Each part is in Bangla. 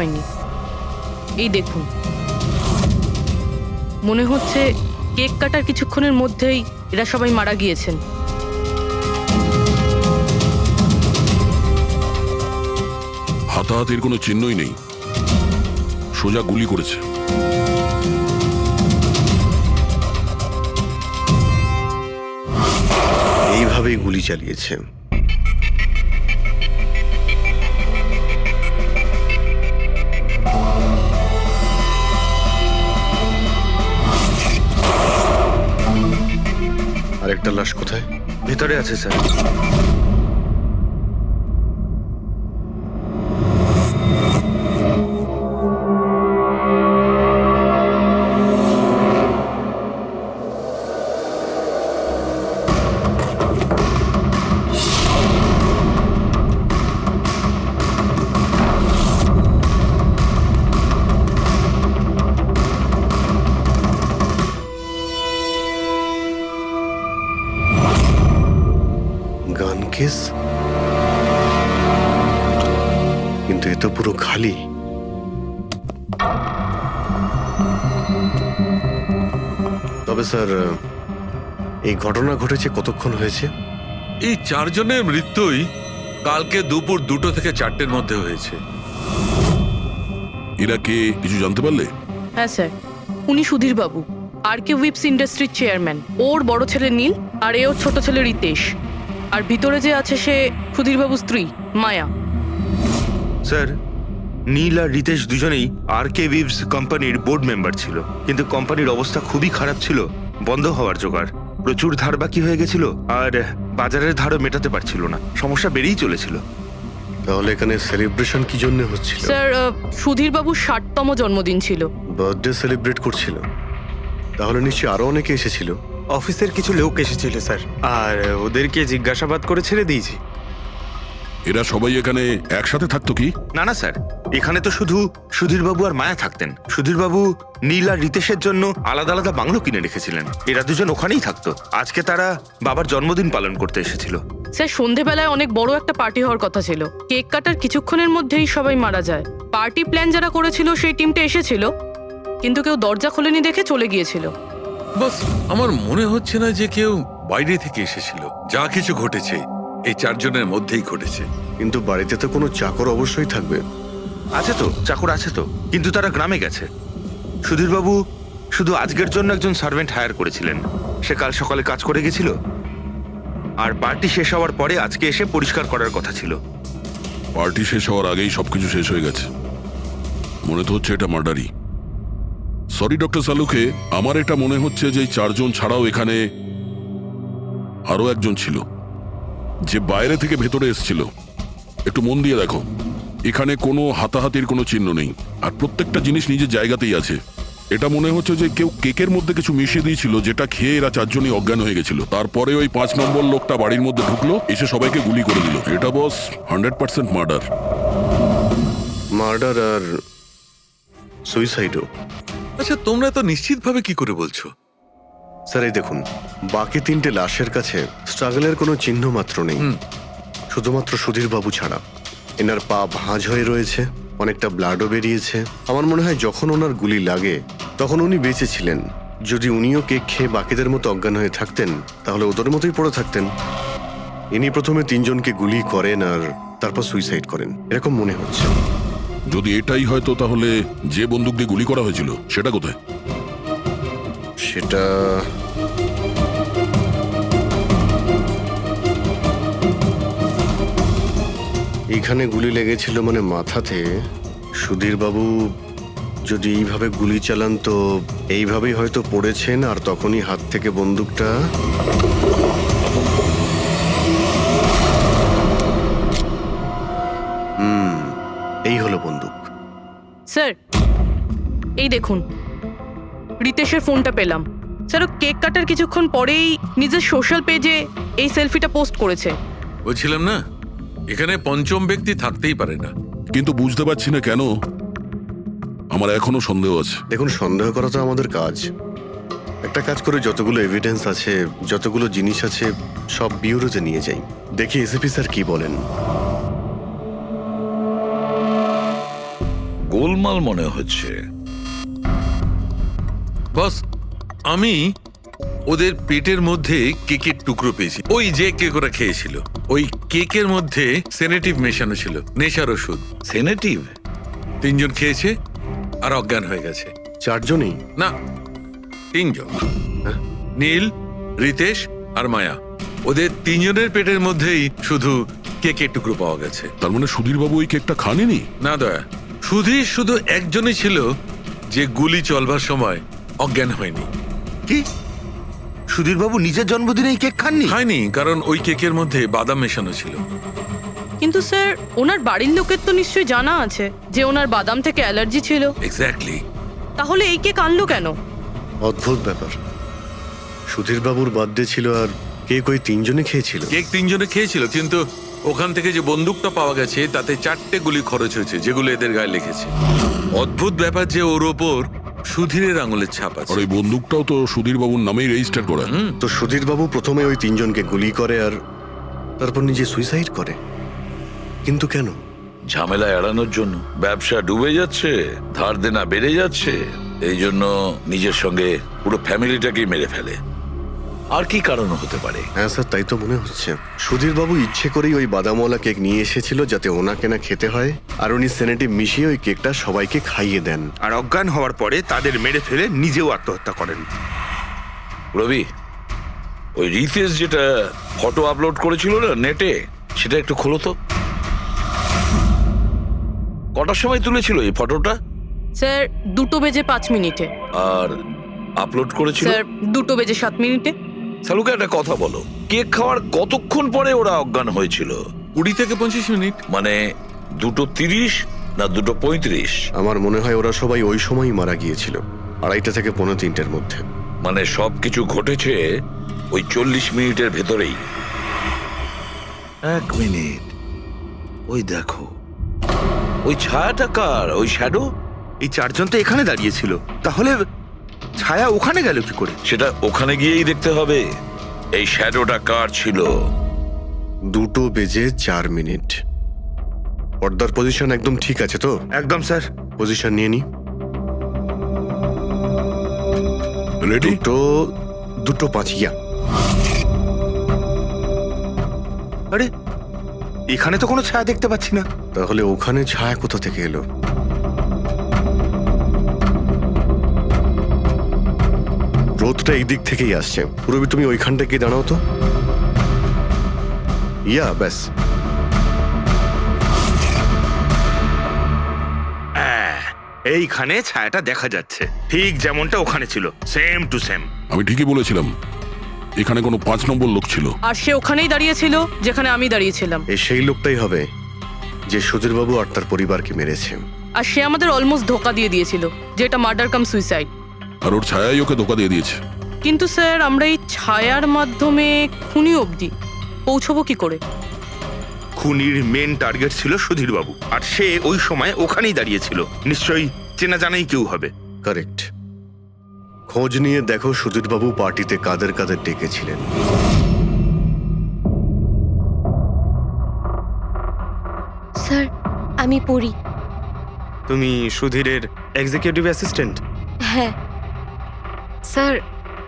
হয়নি। এই দেখুন, মনে হচ্ছে কেক কাটার কিছুক্ষণের মধ্যেই এরা সবাই মারা গিয়েছেন। হাতাহাতির কোনো চিহ্নই নেই, সোজা গুলি করেছে। এইভাবেই গুলি চালিয়েছে। আরেকটা লাশ কোথায়? ভিতরে আছে স্যার। গান কেস, কিন্তু এ তো পুরো খালি। তবে স্যার, এই ঘটনা ঘটেছে কতক্ষণ হয়েছে? এই 4 জনের মৃত্যুই কালকে দুপুর 2টো থেকে 4টের মধ্যে হয়েছে। এরা কে কিছু জানতে পারলে? হ্যাঁ স্যার, উনি সুধীর বাবু, আর কে উইপস ইন্ডাস্ট্রির চেয়ারম্যান। ওর বড় ছেলে নীল, আর এ ওর ছোট ছেলে রিতেশ। আর ভিতরে যে আছে সে সুধীর বাবুর স্ত্রী মায়া। স্যার, নীল আর রিতেশ দুজনেই আর কে উইভস কোম্পানির বোর্ড মেম্বার ছিল, কিন্তু কোম্পানির অবস্থা খুবই খারাপ ছিল, বন্ধ হওয়ার জোগাড়। প্রচুর ধার বাকি হয়ে গেছিল, আর বাজারের ধারও মেটাতে পারছিল না, সমস্যা বেড়েই চলেছিল। তাহলে এখানে সেলিব্রেশন কি জন্য হচ্ছিল? স্যার, সুধীর বাবুর 60তম জন্মদিন ছিল। বার্থডে সেলিব্রেট করছিল? তাহলে নিশ্চয়ই আরো অনেকে এসেছিল। অফিসের কিছু লোক এসেছিল স্যার, আর ওদেরকে জিজ্ঞাসাবাদ করে ছেড়ে দিয়েছি। এরা সবাই এখানে একসাথে থাকতো কি? না না স্যার, এখানে তো শুধু সুধীরবাবু আর মায়া থাকতেন। সুধীরবাবু নীল আর রিতেশের জন্য আলাদা আলাদা বাংলো কিনে রেখেছিলেন, এরা দুজন ওখানেই থাকতো। আজকে তারা বাবার জন্মদিন পালন করতে এসেছিল। স্যার, সন্ধেবেলায় অনেক বড় একটা পার্টি হওয়ার কথা ছিল। কেক কাটার কিছুক্ষণের মধ্যেই সবাই মারা যায়। পার্টি প্ল্যান যারা করেছিল সেই টিমটা এসেছিল, কিন্তু কেউ দরজা খোলেনি দেখে চলে গিয়েছিল। বাস, আমার মনে হচ্ছে না যে কেউ বাইরে থেকে এসেছিল। যা কিছু ঘটেছে এই 4 জনের মধ্যেই ঘটেছে। কিন্তু বাড়িতে তো কোনো চাকর অবশ্যই থাকবে। আছে তো, চাকর আছে তো, কিন্তু তারা গ্রামে গেছে। সুধীরবাবু শুধু আজকের জন্য একজন সার্ভেন্ট হায়ার করেছিলেন, সে কাল সকালে কাজ করে গেছিল, আর পার্টি শেষ হওয়ার পরে আজকে এসে পরিষ্কার করার কথা ছিল। পার্টি শেষ হওয়ার আগেই সবকিছু শেষ হয়ে গেছে। মনে তো হচ্ছে এটা মার্ডারই। সরি ডক্টর সালুকে, আমার এটা মনে হচ্ছে যে এই 4 জন ছাড়াও এখানে আরো একজন ছিল, যে বাইরে থেকে ভেতরে এসেছিল। একটু মন দিয়ে দেখো, এখানে কোনো হাতাহাতির কোনো চিহ্ন নেই, আর প্রত্যেকটা জিনিস নিজের জায়গাতেই আছে। এটা মনে হচ্ছে যে কেউ কেকের মধ্যে কিছু মিশিয়ে দিয়েছিল, যেটা খেয়ে এরা 4 জনই অজ্ঞান হয়ে গেছিল। তারপরে ওই 5 নম্বর লোকটা বাড়ির মধ্যে ঢুকলো, এসে সবাইকে গুলি করে দিল। এটা বস 100% মার্ডার। মার্ডার আর সুইসাইডও। আচ্ছা, তোমরা তো নিশ্চিতভাবে কি করে বলছো? স্যার, এই দেখুন, বাকি 3টে লাশের কাছে স্ট্রাগলের কোনো চিহ্ন মাত্র নেই, শুধুমাত্র সুধীর বাবু ছাড়া। এনার পা ভাঁজ হয়ে রয়েছে, অনেকটা ব্লাডও বেরিয়েছে। আমার মনে হয় যখন ওনার গুলি লাগে তখন উনি বেঁচে ছিলেন। যদি উনিও কেক খেয়ে বাকিদের মতো অজ্ঞান হয়ে থাকতেন, তাহলে ওদের মতোই পড়ে থাকতেন। ইনি প্রথমে 3 জনকে গুলি করেন আর তারপর সুইসাইড করেন, এরকম মনে হচ্ছে। যদি এটাই হয়তো, তাহলে যে বন্দুক দিয়ে গুলি করা হয়েছিল সেটা কোথায়? সেটা এইখানে গুলি লেগেছিল, মানে মাথাতে। সুধীর বাবু যদি এইভাবে গুলি চালান তো এইভাবেই হয়তো পড়েছেন, আর তখনই হাত থেকে বন্দুকটা এই হলো বন্দুক। স্যার, এই দেখুন, রিতেশের ফোনটা পেলাম। স্যার, ও কেক কাটার কিছুক্ষণ পরেই নিজের সোশ্যাল পেজে এই সেলফিটা পোস্ট করেছে। বলছিলাম না, এখানে পঞ্চম ব্যক্তি থাকতেই পারে না। কিন্তু বুঝতে পারছি না কেন, আমার এখনো সন্দেহ আছে। দেখুন, সন্দেহ করা তো আমাদের কাজ। একটা কাজ করে যতগুলো এভিডেন্স আছে, যতগুলো জিনিস আছে, সব বিউরোতে নিয়ে যাই, দেখি এসিপি স্যার কি বলেন। গোলমাল মনে হচ্ছে। বস, আমি ওদের পেটের মধ্যে কেকের টুকরো পেয়েছি, ওই যে কেক ওরা খেয়েছিল। ওই কেকের মধ্যে সেনেটিভ মেশানো ছিল, নেশার ওষুধ। সেনেটিভ? 3 জন খেয়েছে আর অজ্ঞান হয়ে গেছে। চারজনেই? না, 3 জন, নীল, রিতেশ আর মায়া। ওদের 3 জনের পেটের মধ্যেই শুধু কেকের টুকরো পাওয়া গেছে। তার মানে সুধীরবাবু ওই কেকটা খাননি? না দয়া, সুধীর শুধু একজনই ছিল যে গুলি চলবার সময় অজ্ঞান হয়নি। কি সুধীরবাবু নিজের জন্মদিনে এই কেক খাননি? খায়নি, কারণ ওই কেকের মধ্যে বাদাম মেশানো ছিল। কিন্তু স্যার, ওনার বাড়ির লোকের তো নিশ্চয়ই জানা আছে যে ওনার বাদাম থেকে অ্যালার্জি ছিল। এক্স্যাক্টলি। তাহলে এই কেক আনলো কেন? অদ্ভুত ব্যাপার। সুধীরবাবুর বার্থডে ছিল আর কেক ওই তিনজনে খেয়েছিল। কেক 3 জনে খেয়েছিল, কিন্তু ওখান থেকে যে বন্দুকটা পাওয়া গেছে তাতে 4টে গুলি খরচ হয়েছে, যেগুলো এদের গায়ে লেগেছে। অদ্ভুত ব্যাপার যে ওর ওপর সুধীরের আঙুলের ছাপ আর আছে। ওই বন্দুকটাও তো সুধীরবাবুর নামেই রেজিস্টার করা। তো সুধীরবাবু প্রথমে ওই তিনজনকে গুলি করে আর তারপর নিজে সুইসাইড করে। কিন্তু কেন? ঝামেলা এড়ানোর জন্য। ব্যবসা ডুবে যাচ্ছে, ধার দেনা বেড়ে যাচ্ছে, এই জন্য নিজের সঙ্গে পুরো ফ্যামিলিটাকেই মেরে ফেলে। আর কি কারণ হতে পারে? হ্যাঁ স্যার, তাই তো মনে হচ্ছে। সুধীরবাবু ইচ্ছে করেই ওই বাদামওয়ালা কেক নিয়ে এসেছিল যাতে ওনাকে না খেতে হয়, আর উনি সেনেটিভ মিশিয়ে ওই কেকটা সবাইকে খাইয়ে দেন। আর অজ্ঞান হওয়ার পরে তাদের মেরে ফেলে নিজেও আত্মহত্যা করেন। রবি, ওই রিতেশ যেটা ফটো আপলোড করেছিল না নেটে, সেটা একটু খোলো তো। কটার সময় তুলেছিল এই ফটোটা? স্যার, 2:05 আর আপলোড করেছিল? স্যার, 2:07। সালুকে একটা কথা বলো, কেক খাওয়ার কতক্ষণ পরে ওরা অজ্ঞান হয়েছিল? 20 থেকে 25 মিনিট। মানে 2:30 না 2:35? আমার মনে হয় ওরা সবাই ওই সময়ই মারা গিয়েছিল, 2:30 থেকে 2:45-এর মধ্যে। মানে সবকিছু ঘটেছে ওই 40 মিনিটের ভেতরেই। 1 মিনিট, ওই দেখো, ওই ছায়াটা কার? ওই শ্যাডো? এই 4 জন তো এখানে দাঁড়িয়েছিল, তাহলে ছায়া ওখানে গেল কি করে? সেটা ওখানে গিয়েই দেখতে হবে। এই শ্যাডোটা কার ছিল? 2:04। পর্দার পজিশন একদম ঠিক আছে তো? একদম স্যার। পজিশন নিয়ে নি। রেডি? 2:05 ইয়া। আরে এখানে তো কোনো ছায়া দেখতে পাচ্ছি না। তাহলে ওখানে ছায়া কোথা থেকে এলো? রোদটা এই দিক থেকেই আসছে। পুরবি, তুমি ওইখানটা গিয়ে দাঁড়াও তো। ইয়া, ব্যাস। এইখানে ছায়াটা দেখা যাচ্ছে, ঠিক যেমনটা ওখানে ছিল, সেম টু সেম। আমি ঠিকই বলেছিলাম, এখানে কোনো 5 নম্বর লোক ছিল। আর সে ওখানেই দাঁড়িয়েছিল যেখানে আমি দাঁড়িয়েছিলাম। এই সেই লোকটাই হবে যে সুধীরবাবু আর তার পরিবারকে মেরেছে। আর সে আমাদের অলমোস্ট ধোকা দিয়ে দিয়েছিল যে এটা মার্ডার কাম সুইসাইড। আর ওর ছায়াই ওকে ধোকা দিয়ে দিয়েছে। কিন্তু স্যার, আমরা এই ছায়ার মাধ্যমে খুনি অবধি পৌঁছবো কি করে? খুনির মেন টার্গেট ছিল সুধীরবাবু, আর সে ওই সময় ওখানেই দাঁড়িয়েছিল। নিশ্চয়ই চেনা জানাই কেউ হবে। কারেক্ট। খোঁজ নিয়ে দেখো সুধীরবাবু পার্টিতে কাদের কাদের ডেকেছিলেন। স্যার, আমি পড়ি। তুমি সুধীরের এক্সিকিউটিভ অ্যাসিস্ট্যান্ট? হ্যাঁ স্যার,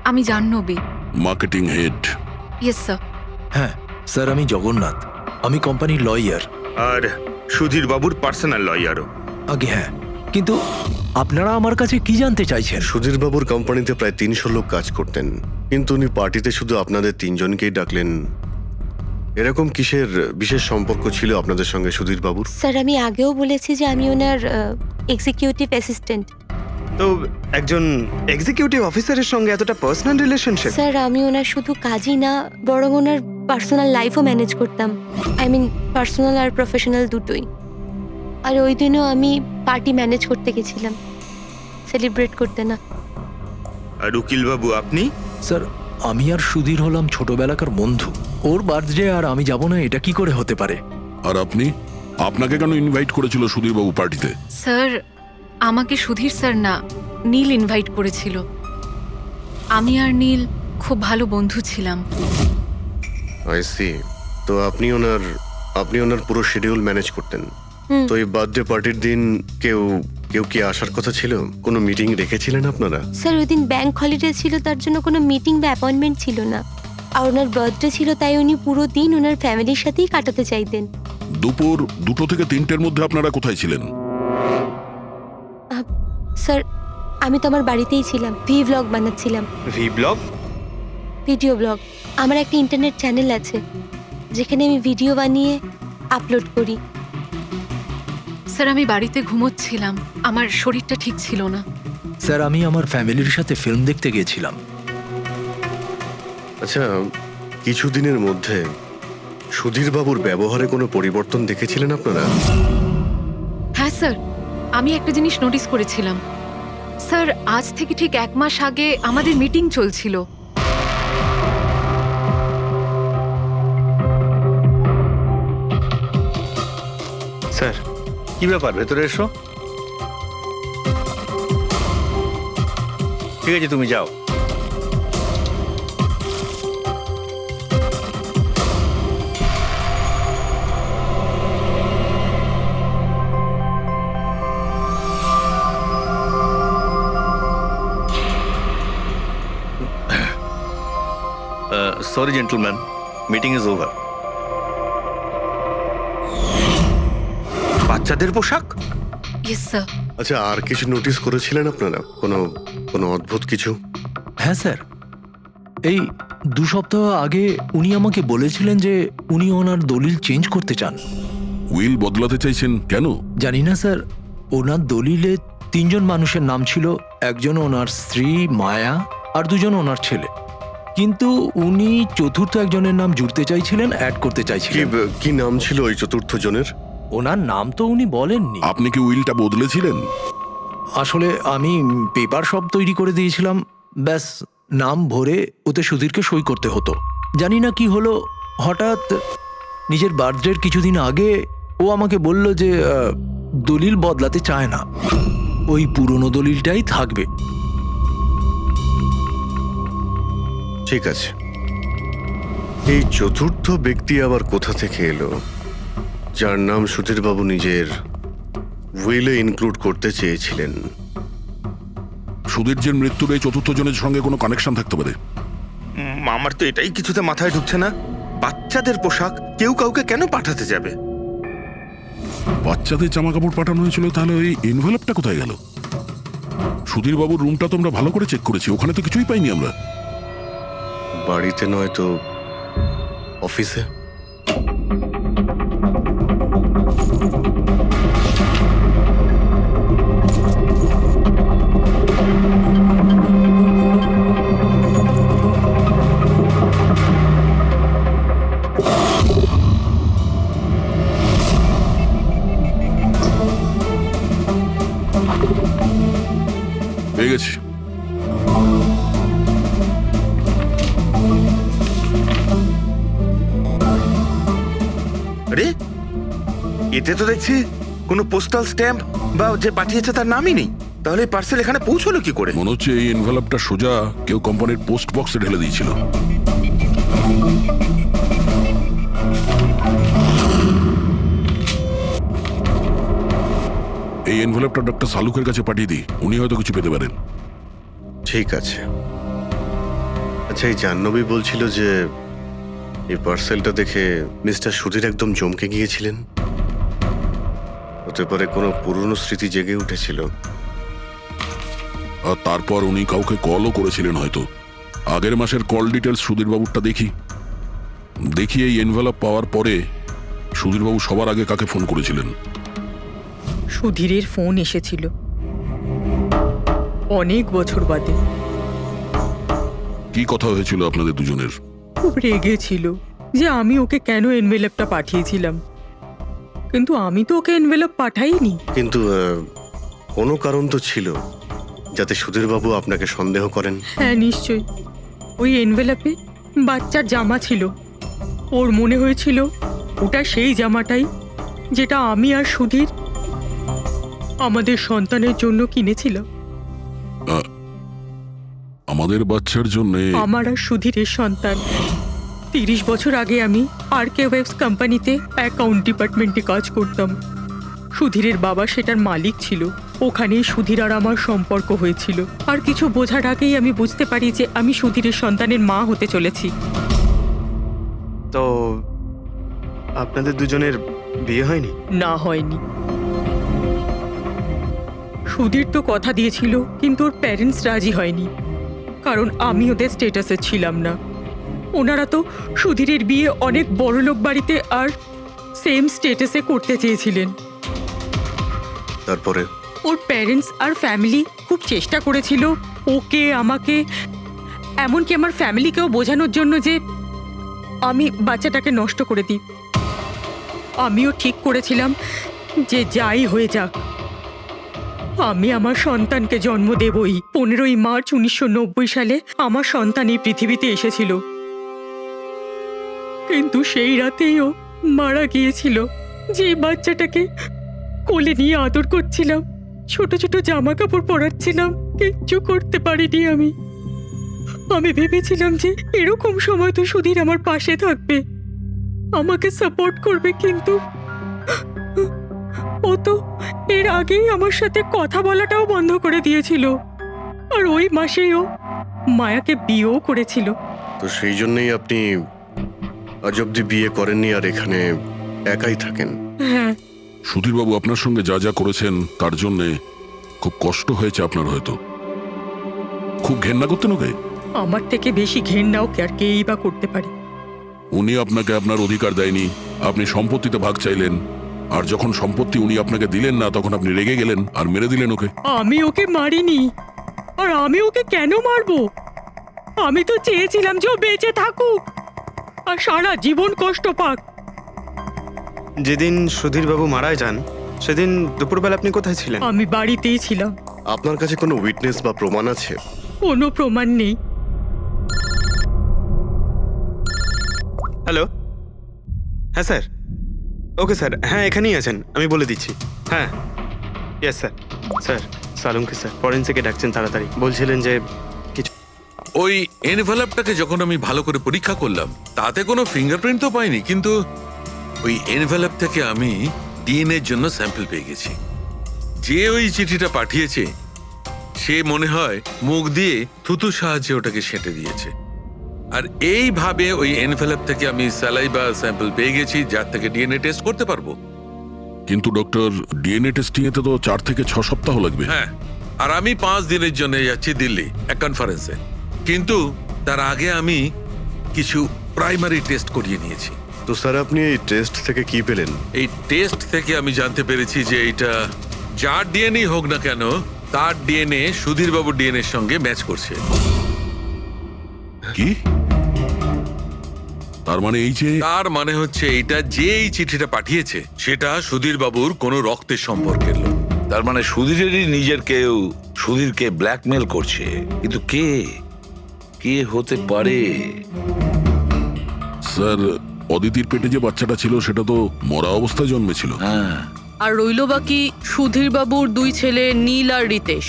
আমি Jahnavi. Marketing head. Yes sir. হ্যাঁ স্যার, আমি জগন্নাথ, আমি কোম্পানির লয়ার। আর সুধীরবাবুর পার্সোনাল লয়ারও। আগে হ্যাঁ, কিন্তু আপনারা আমার কাছে কি জানতে চাইছেন? সুধীরবাবুর কোম্পানিতে প্রায় 300 লোক কাজ করতেন, কিন্তু উনি পার্টিতে শুধু আপনাদের 3 জনকেই ডাকলেন। এরকম কিসের বিশেষ সম্পর্ক ছিল আপনাদের সঙ্গে সুধীরবাবুর? স্যার, আমি আগেও বলেছি যে আমি ওনার এক্সিকিউটিভ অ্যাসিস্ট্যান্ট। তো একজন এক্সিকিউটিভ অফিসারের সঙ্গে এতটা পার্সোনাল রিলেশনশিপ? স্যার, আমি ওনার শুধু কাজই না, বরং ওনার পার্সোনাল লাইফও ম্যানেজ করতাম। আই মিন পার্সোনাল আর প্রফেশনাল দুটোই। আর ওই দিনও আমি পার্টি ম্যানেজ করতে গেছিলাম, সেলিব্রেট করতে না। আর উকিল বাবু আপনি? স্যার, আমি আর সুধীর হলাম ছোটবেলাকার বন্ধু। ওর বার্থডে আর আমি যাব না, এটা কি করে হতে পারে? আর আপনি, আপনাকে কেন ইনভাইট করেছিল সুধীরবাবু পার্টিতে? স্যার, আমাকে সুধীর স্যার না, নীল ইনভাইট করেছিল। আমি আর নীল খুব ভালো বন্ধু ছিলাম। I see. তো আপনি ওনার পুরো শিডিউল ম্যানেজ করতেন? হুম। তো এই বার্থডে পার্টির দিন কেউ কেউ কি আসার কথা ছিল? কোনো মিটিং রেখেছিলেন আপনারা? স্যার ওই দিন ব্যাংক হলিডে ছিল, তার জন্য কোনো মিটিং বা অ্যাপয়েন্টমেন্ট ছিল না। আর ওনার বার্থডে ছিল, তাই উনি পুরো দিন ওনার ফ্যামিলির সাথেই কাটাতে চাইতেন। দুপুর 2টো থেকে 3টের মধ্যে আপনারা কোথায় ছিলেন? স্যার আমি তো আমার বাড়িতেই ছিলাম, ভ্লগ বানাচ্ছিলাম। V blog? Video blog. আমার একটা ইন্টারনেট চ্যানেল আছে যেখানে আমি ভিডিও বানিয়ে আপলোড করি। স্যার আমি বাড়িতে ঘুমোচ্ছিলাম, আমার শরীরটা ঠিক ছিল না। স্যার আমি আমার ফ্যামিলির সাথে ফিল্ম দেখতে গিয়েছিলাম। আচ্ছা, কিছুদিনের মধ্যে সুধীর বাবুর ব্যবহারে কোনো পরিবর্তন দেখেছিলেন আপনারা? হ্যাঁ স্যার, আমি একটা জিনিস নোটিস করেছিলাম। স্যার আজ থেকে ঠিক 1 মাস আগে আমাদের মিটিং চলছিল। স্যার কি ব্যাপার, ভেতরে এসো। ঠিক আছে, তুমি যাও। Sorry gentleman, meeting is over. বাচ্চাদের পোশাক? Yes sir. আচ্ছা, আর কিছু নোটিস করেছিলেন আপনারা? কোনো কোনো অদ্ভুত কিছু? হ্যাঁ স্যার, এই 2 সপ্তাহ আগে উনি আমাকে বলেছিলেন যে উনি ওনার দলিল চেঞ্জ করতে চান। উইল বদলাতে চাইছেন কেন? জানি না স্যার, ওনার দলিলে 3 জন মানুষের নাম ছিল, একজন ওনার স্ত্রী মায়া আর 2 জন ওনার ছেলে। কিন্তু উনি চতুর্থ একজনের নাম জুড়তে চাইছিলেন, অ্যাড করতে কি চাইছিলেন। কি নাম ছিল ওই চতুর্থ জনের? ওনার নাম তো উনি বলেননি। আপনি কি উইলটা বদলেছিলেন? আসলে আমি পেপার সব তৈরি করে দিয়েছিলাম, ব্যাস নাম ভরে ওতে সুধীরকে সই করতে হতো। জানি না কি হলো, হঠাৎ নিজের বার্থডের কিছুদিন আগে ও আমাকে বলল যে দলিল বদলাতে চায় না, ওই পুরনো দলিলটাই থাকবে। ঠিক আছে, এই চতুর্থ ব্যক্তি আবার কোথা থেকে এলো যার নাম সুধীর বাবু নিজের উইলে ইনক্লুড করতে চেয়েছিলেন? সুধীরজির মৃত্যুর এই চতুর্থ জনের সঙ্গে কোনো কানেকশন থাকতে পারে। আমার তো এটাই কিছুতে মাথায় ঢুকছে না। বাচ্চাদের পোশাক কেউ কাউকে কেন পাঠাতে যাবে? বাচ্চাদের জামা কাপড় পাঠানো হয়েছিল, তাহলে ওই এনভেলপটা কোথায় গেল? সুধীর বাবুর রুমটা তো আমরা ভালো করে চেক করেছি, ওখানে তো কিছুই পাইনি আমরা। বাড়িতে নয় তো অফিসে? পেয়ে গেছি। আরে এতে তো দেখছি কোনো পোস্টাল স্ট্যাম্প বা যে পাঠিয়েছে তার নামই নেই। তাহলে পার্সেল এখানে পৌঁছলো কি করে? মনে হচ্ছে এই এনভেলপটা সোজা কেউ কোম্পানির পোস্ট বক্সে ঢেলে দিয়েছিল। এই এনভেলপটা ডক্টর সালুকের কাছে পাঠিয়ে দিই, উনি হয়তো কিছু পেতে পারেন। ঠিক আছে। আচ্ছা, এই জাহ্নবী বলছিল যে এই পার্সেলটা দেখে মিস্টার সুধীর একদম চমকে গিয়েছিলেন। হতে পারে কোনো পুরনো স্মৃতি জেগে উঠেছিল। আর তারপর উনি কাউকে কলও করেছিলেন হয়তো। আগের মাসের কল ডিটেলস সুধীরবাবুরটা দেখি এই এনভেলপ পাওয়ার পরে সুধীরবাবু সবার আগে কাকে ফোন করেছিলেন? সুধীরের ফোন এসেছিল অনেক বছর বাদে। কি কথা হয়েছিল আপনাদের দুজনের? খুব রেগেছিল যে আমি ওকে কেন এনভেলপটা পাঠিয়েছিলাম, কিন্তু আমি তো ওকে এনভেলপ পাঠাইনি। কিন্তু কোনো কারণ তো ছিল যাতে সুধীর বাবু আপনাকে সন্দেহ করেন। হ্যাঁ নিশ্চয়ই, ওই এনভেলপে বাচ্চার জামা ছিল। ওর মনে হয়েছিল ওটা সেই জামাটাই যেটা আমি আর সুধীর আমাদের সন্তানের জন্য কিনেছিলাম। আমাদের বাচ্চার জন্য? আমার আর সুধীরের সন্তান। 30 বছর আগে আমি আরকে ওয়েবস কোম্পানিতে অ্যাকাউন্ট ডিপার্টমেন্টে কাজ করতাম। সুধীরের বাবা সেটার মালিক ছিল। ওখানেই সুধীর আর আমার সম্পর্ক হয়েছিল। আর কিছু বোঝার আগেই আমি বুঝতে পারি যে আমি সুধীরের সন্তানের মা হতে চলেছি। তো আপনাদের দুজনের বিয়ে হয়নি? না, হয়নি। সুধীর তো কথা দিয়েছিল, কিন্তু ওর প্যারেন্টস রাজি হয়নি, কারণ আমি ওদের স্টেটাসে ছিলাম না। ওনারা তো সুধীরের বিয়ে অনেক বড়লোক বাড়িতে আর সেম স্টেটাসে করতে চেয়েছিলেন। তারপরে ওর প্যারেন্টস আর ফ্যামিলি খুব চেষ্টা করেছিল ওকে, আমাকে, এমনকি আমার ফ্যামিলিকেও বোঝানোর জন্য যে আমি বাচ্চাটাকে নষ্ট করে দিই। আমিও ঠিক করেছিলাম যে যাই হয়ে যাক আমি আমার সন্তানকে জন্ম দেবই। 15ই মার্চ 1990 সালে আমার সন্তান এই পৃথিবীতে এসেছিল, কিন্তু সেই রাতেই ও মারা গিয়েছিল। যে বাচ্চাটাকে কোলে নিয়ে আদর করছিলাম, ছোট ছোট জামা কাপড় পরাচ্ছিলাম, কিচ্ছু করতে পারিনি আমি। আমি ভেবেছিলাম যে এরকম সময় তো সুধীর আমার পাশে থাকবে, আমাকে সাপোর্ট করবে, কিন্তু ও তো এর আগেই আমার সাথে কথা বলাটাও বন্ধ করে দিয়েছিল। আর ওই মাসেই ও মায়াকে বিয়েও করেছিল। তো সেই জন্যই আপনি আজ অব্দি বিয়ে করেননি আর এখানে একাই থাকেন? হ্যাঁ, সুধীরবাবু আপনার সঙ্গে যা যা করেছেন তার জন্যে খুব কষ্ট হয়েছে আপনার, হয়তো খুব ঘেন্না করতেন ওকে। আমার থেকে বেশি ঘেন্নাও কে আর কেই বা করতে পারে। উনি আপনাকে আপনার অধিকার দেয়নি, আপনি সম্পত্তিতে ভাগ চাইলেন, আর যখন সম্পত্তি উনি আপনাকে দিলেন না তখন আপনি রেগে গেলেন আর মেরে দিলেন ওকে। আমি ওকে মারিনি, আর আমি ওকে কেন মারবো? আমি তো চেয়েছিলাম যে ও বেঁচে থাকুক আর সারা জীবন কষ্ট পাক। যেদিন সুধীরবাবু মারা যান সেদিন দুপুরবেলা আপনি কোথায় ছিলেন? আমি বাড়িতেই ছিলাম। আপনার কাছে কোনো উইটনেস বা প্রমাণ আছে? কোনো প্রমাণ নেই। হ্যালো, হ্যাঁ স্যার, ওকে স্যার, হ্যাঁ এখানেই আছেন, আমি বলে দিচ্ছি। হ্যাঁ, ইয়েস স্যার। স্যার সালুমকে স্যার ফরেন্সিকে ডাকছেন তাড়াতাড়ি, বলছিলেন যে কিছু। ওই এনভেলপটাকে যখন আমি ভালো করে পরীক্ষা করলাম তাতে কোনো ফিঙ্গারপ্রিন্ট তো পাইনি, কিন্তু ওই এনভেলপ থেকে আমি ডিএনএ এর জন্য স্যাম্পল পেয়ে গেছি। যে ওই চিঠিটা পাঠিয়েছে সে মনে হয় মুখ দিয়ে থুতুর সাহায্যে ওটাকে সেঁটে দিয়েছে। আর এইভাবে ওই এনভেলপ থেকে আমি স্যালাইভা স্যাম্পল পেয়ে গেছি, যার থেকে ডিএনএ টেস্ট করতে পারবো। কিন্তু ডক্টর, ডিএনএ টেস্টিং এতে তো 4 থেকে 6 সপ্তাহ লাগবে। হ্যাঁ, আর আমি 5 দিনের জন্য যাচ্ছি দিল্লি এক কনফারেন্সে, কিন্তু তার আগে আমি কিছু প্রাইমারি টেস্ট করিয়ে নিয়েছি। তো স্যার আপনি এই টেস্ট থেকে কি পেলেন? এই টেস্ট থেকে আমি জানতে পেরেছি যে এটা যার ডিএনএ হোক না কেন তার ডিএনএ সুধীরবাবুর ডিএনএ এর সঙ্গে ম্যাচ করছে। কি? তার মানে এই যে তার মানে হচ্ছে এটা যে এই চিঠিটা পাঠিয়েছে সেটা সুধীরবাবুর কোনো রক্তের সম্পর্কের লোক। তার মানে সুধীরেরই নিজের কেউ সুধীরকে ব্ল্যাকমেল করছে, কিন্তু কে কে হতে পারে? স্যার, অদিতির পেটে যে বাচ্চাটা ছিল সেটা তো মরা অবস্থায় জন্মেছিল। হ্যাঁ, আর রইল বাকি সুধীরবাবুর 2 ছেলে নীল আর রিতেশ।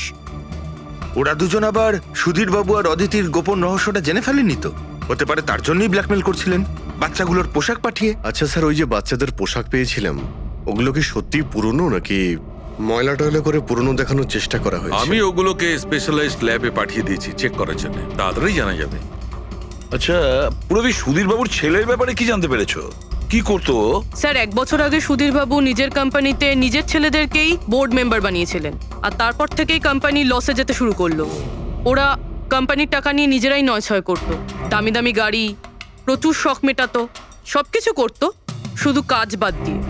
ওরা দুজন আবার সুধীরবাবু আর অদিতির গোপন রহস্যটা জেনে ফেলেনি তো? হতে পারে তার জন্যই ব্ল্যাকমেল করছিলেন, বাচ্চাগুলোর পোশাক পাঠিয়ে। আচ্ছা স্যার, ওই যে বাচ্চাদের পোশাক পেয়েছিলাম ওগুলো কি সত্যি পুরনো নাকি ময়লা টয়লা করে পুরনো দেখানোর চেষ্টা করা হয়েছে? আমি ওগুলোকে স্পেশালাইজড ল্যাবে পাঠিয়ে দিয়েছি চেক করার জন্য, তাড়াতাড়ি জানা যাবে। আচ্ছা পুরবি সুধীরবাবুর ছেলের ব্যাপারে কি জানতে পেরেছো? কি করতো? স্যার, 1 বছর আগে সুধীরবাবু নিজের কোম্পানিতে নিজের ছেলেদেরকেই বোর্ড মেম্বার বানিয়েছিলেন, আর তারপর থেকেই কোম্পানি লসে যেতে শুরু করলো। ওরা কোম্পানির টাকা নিয়ে নিজেরাই নয়ছয় করতো, দামি দামি গাড়ি, প্রচুর শখ মেটাতো, সবকিছু করতো, শুধু কাজ বাদ দিয়ে।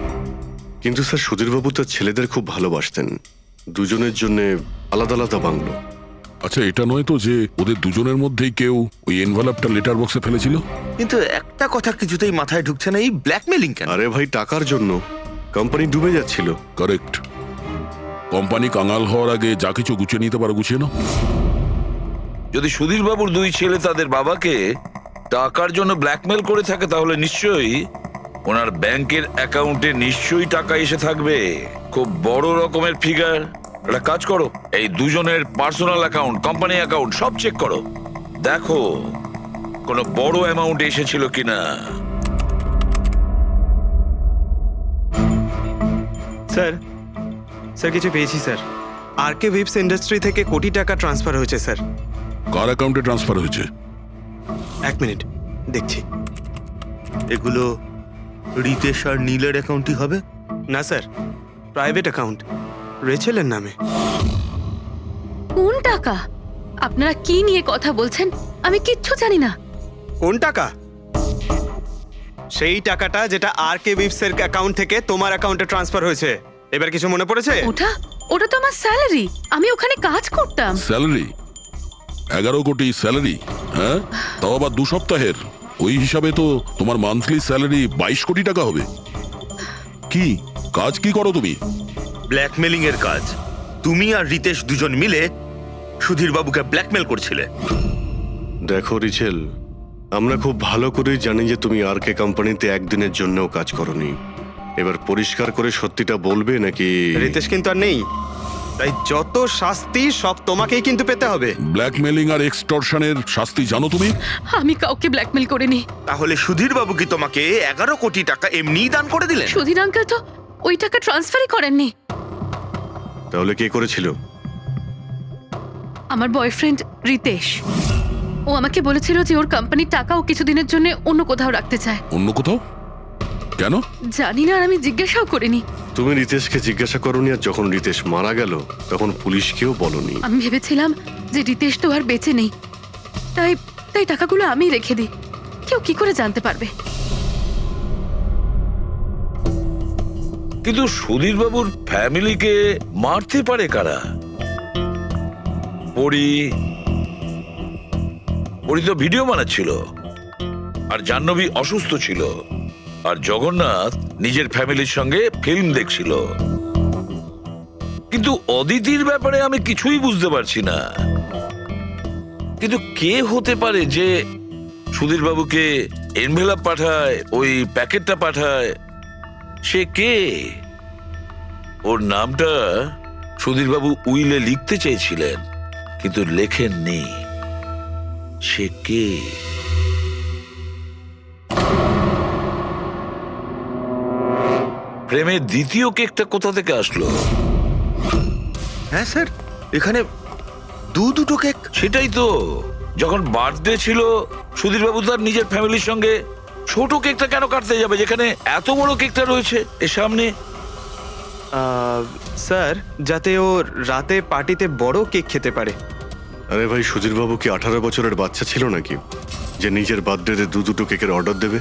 কিন্তু স্যার সুধীরবাবু তার ছেলেদের খুব ভালোবাসতেন, দুজনের জন্য আলাদা আলাদা বাংলো। আচ্ছা, এটা নয় তো যে ওদের দুজনের মধ্যেই কেউ ওই এনভেলপটা লেটার বক্সে ফেলেছিল? কিন্তু একটা কথা কিছুতেই মাথায় ঢুকছে না, এই ব্ল্যাকমেলিং কেন? আরে ভাই, টাকার জন্য। কোম্পানি ডুবে যাচ্ছিল। কারেক্ট। কোম্পানি কাঙাল হওয়ার আগে যা কিছু গুছিয়ে নিতে পারো গুছিয়ে নাও। যদি সুধীরবাবুর 2 ছেলে তাদের বাবাকে টাকার জন্য ব্ল্যাকমেল করে থাকে তাহলে নিশ্চয়ই ওনার ব্যাংকের অ্যাকাউন্টে নিশ্চয়ই টাকা এসে থাকবে, খুব বড় রকমের ফিগার। একটা কাজ করো, এই দুজনের পার্সোনাল অ্যাকাউন্ট, কোম্পানি অ্যাকাউন্ট সব চেক করো, দেখো কোনো বড় অ্যামাউন্ট এসেছিল কিনা। স্যার স্যার কিছু পেয়েছি স্যার। আরকে ভিপস ইন্ডাস্ট্রি থেকে কোটি টাকা ট্রান্সফার হয়েছে স্যার। কার অ্যাকাউন্টে ট্রান্সফার হয়েছে? 1 মিনিট দেখছি। এগুলো রিতেশ আর নীলের অ্যাকাউন্টই হবে? না স্যার, প্রাইভেট অ্যাকাউন্ট, রেচেলের নামে। কোন টাকা? আপনারা কি নিয়ে কথা বলছেন? আমি কিচ্ছু জানি না। কোন টাকা? সেই টাকাটা যেটা আরকে ভিপস এর অ্যাকাউন্ট থেকে তোমার অ্যাকাউন্টে ট্রান্সফার হয়েছে। এবার কিছু মনে পড়েছে? ওটা তো আমার স্যালারি। আমি ওখানে কাজ করতাম। স্যালারি? 11 কোটি স্যালারি? হ্যাঁ, তাও আবার 2 সপ্তাহের। ওই হিসাবে তো তোমার মান্থলি স্যালারি 22 কোটি টাকা হবে। কি কাজ কি করো তুমি? ব্ল্যাকমেলিং এর কাজ। তুমি আর রিতেশ দুজন মিলে সুধীর বাবুকে ব্ল্যাকমেল করছিলে। দেখো রিচেল, আমরা খুব ভালো করেই জানি যে তুমি আরকে কোম্পানিতে একদিনের জন্যও কাজ করনি। এবার পরিষ্কার করে সত্যিটা বলবে নাকি? রিতেশ কিন্তু আর নেই, তাই যত শাস্তি সব তোমাকেই কিন্তু পেতে হবে। ব্ল্যাকমেলিং আর এক্সটর্শনের শাস্তি জানো তুমি? আমি কাউকে ব্ল্যাকমেল করিনি। তাহলে সুধীর বাবু কি তোমাকে 11 কোটি টাকা এমনিই দান করে দিলেন? সুধীর আঙ্কেল তো ওই টাকা ট্রান্সফারই করেননি। তাহলে কে করেছিল? আমার বয়ফ্রেন্ড রিতেশ। ও আমাকে বলেছিল যে ওর কোম্পানির টাকা ও কিছুদিনের জন্য অন্য কোথাও রাখতে চায়। অন্য কোথাও? কেন? জানি না, আর আমি জিজ্ঞাসাও করিনি। তুমি রিতেশকে জিজ্ঞাসা করনি, আর যখন রিতেশ মারা গেল তখন পুলিশকেও বলনি। আমি ভেবেছিলাম যে রিতেশ তো আর বেঁচে নেই, তাই তাই টাকাগুলো আমি রেখে দিই। কেউ কি করে জানতে পারবে? কিন্তু সুধীর বাবুর ফ্যামিলিকে মারতে পারে কারা? পরি তো ভিডিও বানাচ্ছিল, আর জাহ্নবী অসুস্থ ছিল, আর জগন্নাথ নিজের ফ্যামিলির সঙ্গে ফিল্ম দেখছিল। কিন্তু অদিতির ব্যাপারে আমি কিছুই বুঝতে পারছি না। কিন্তু কে হতে পারে যে সুধীর বাবুকে এনভেলপ পাঠায়, ওই প্যাকেটটা পাঠায়? সে কে? ওর নামটা সুধীর বাবু উইলে লিখতে চেয়েছিলেন, কিন্তু লেখেননি। সে কে? প্রেমের দ্বিতীয় কেকটা কোথা থেকে আসলো? হ্যাঁ স্যার, এখানে দুটো কেক। সেটাই তো, যখন বার্থডে ছিল সুধীর বাবু তার নিজের ফ্যামিলির সঙ্গে, ছোট কেকটা কেন কাটতে যাবে যেখানে এত বড় কেকটা রয়েছে এর সামনে? স্যার, যাতে ও রাতে পার্টিতে বড় কেক খেতে পারে। আরে ভাই, সুধীর বাবু কি 18 বছরের বাচ্চা ছিল নাকি যে নিজের বার্থডেতে দুটো কেকের অর্ডার দেবে?